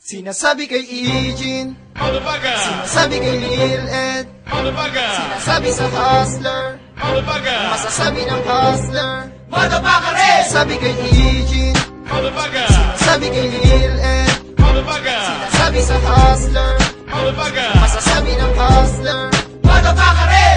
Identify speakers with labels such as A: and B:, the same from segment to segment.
A: Sinasabi kay Eugene,
B: Motherfucker!
A: sinasabi kay Lil Ed,
B: Motherfucker!
A: sinasabi sa Hustler,
B: Motherfucker!
A: masasabi ng Hustler.
B: Motherfucker!
A: Sinasabi kay Eugene,
B: Motherfucker!
A: sinasabi kay Lil Ed,
B: Motherfucker!
A: sinasabi sa Hustler,
B: Motherfucker!
A: masasabi ng Hustler.
B: Motherfucker!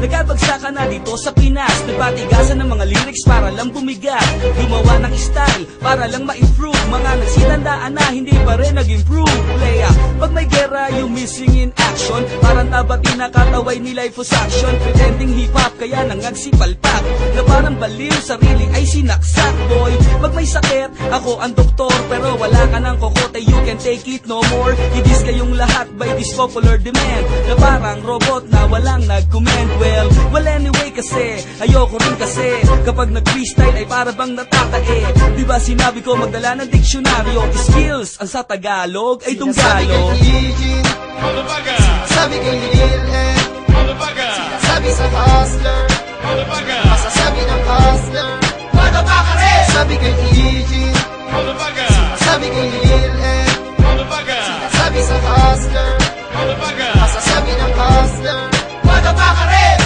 C: Nagkabagsakan na dito sa Pinas, nagbatigasan ng mga lyrics para lang bumigat, gumawa ng style para lang ma-improve. Mga nagsitandaan na hindi pa rin nag-improve. Playa, pag may gera yung missing in action, parang tabati na kataway ni life was action. Pretending hip-hop kaya nangagsipalpak, na parang baliw sarili ay sinaksak. Boy, pag may sakit, ako ang doktor, pero wala ka ng kokote, you can take it no more. Idis kayong lahat by this popular demand, na parang robot na walang nag-comment. Well anyway kasi, ayoko rin kasi kapag nag-freestyle ay para bang natatae. Diba sinabi ko magdala ng diksyonaryo, skills ang sa Tagalog ay tunggalo.
A: Sinasabi kay Eugene,
B: Motherfucker!
A: sinasabi kay Lil Ed,
B: Motherfucker!
A: sinasabi sa Hustler,
B: Motherfucker!
A: masasabi ng Hustler.
B: Motherfucker!
A: Sabi kay Eugene,
B: Motherfucker!
A: sabi kay Lil Ed,
B: Motherfucker!
A: sabi sa Hustler,
B: Motherfucker!
A: masasabi ng Hustler.
B: Motherfucker!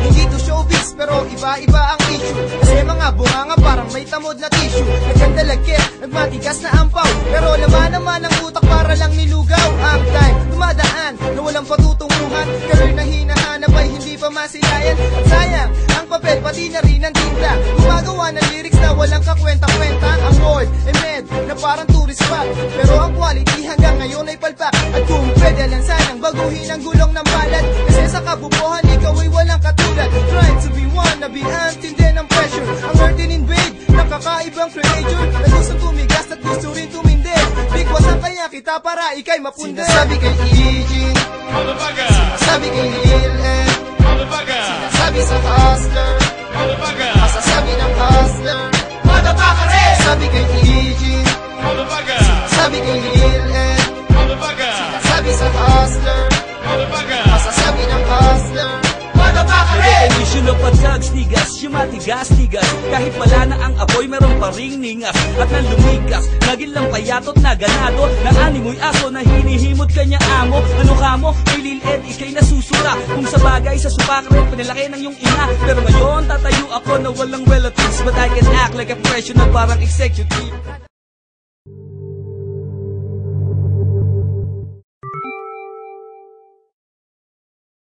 A: Hindi to showbiz pero iba-iba ang issue, kasi mga bunganga parang may tamod na tissue. Nagkandalagkit, nagmatigas na ampaw, pero laman naman ang utak para lang nilugaw. Ang time, dumadaan na walang patutunguhan, career na hinahanap ay hindi pa masilayan. At sayang, ang papel pati na rin ang tinta, gumagawa ng lyrics na walang kakwenta-kwenta. Ang word and med na parang tourist spot, pero ang quality hanggang ngayon ay palpak. At kung pwede lang sanang baguhin ang gulong ng balad, kasi sa kabubuhan ikaw ay walang katulad. Trying to be one, na be antindi ng pressure. Ang earthen invade, nakakaibang creature, na gustong tumigas at gusto rin tumindig. Bigwasan kaya kita para ikay mapunde. Sinasabi kay Eugene,
B: Motherfucker!
A: sabi kay Lil Ed,
B: Motherfucker!
A: sabi sa Hustler,
B: Motherfucker!
A: masasabi ng Hustler.
B: Motherfucker!
A: Sabi kay Eugene,
B: Motherfucker!
A: sabi kay Lil Ed,
B: Motherfucker!
A: sabi sa Hustler,
B: Motherfucker!
A: masasabi ng Hustler.
B: Motherfucker!
C: Definition of pagkags, tigas, yung matigas-tigas. Kahit wala na ang apoy, meron pa ring ningas. At nang lumigas, naging lang payatot na ganado, na animoy aso na hinihimot kanya amo. Ano ka mo, kay Lil Ed, ikay nasusura. Kung sa bagay, sa supakret, pinalaki ng yung ina. Pero ngayon, tatayo ako na walang relatives, but I can act like a professional, parang executive.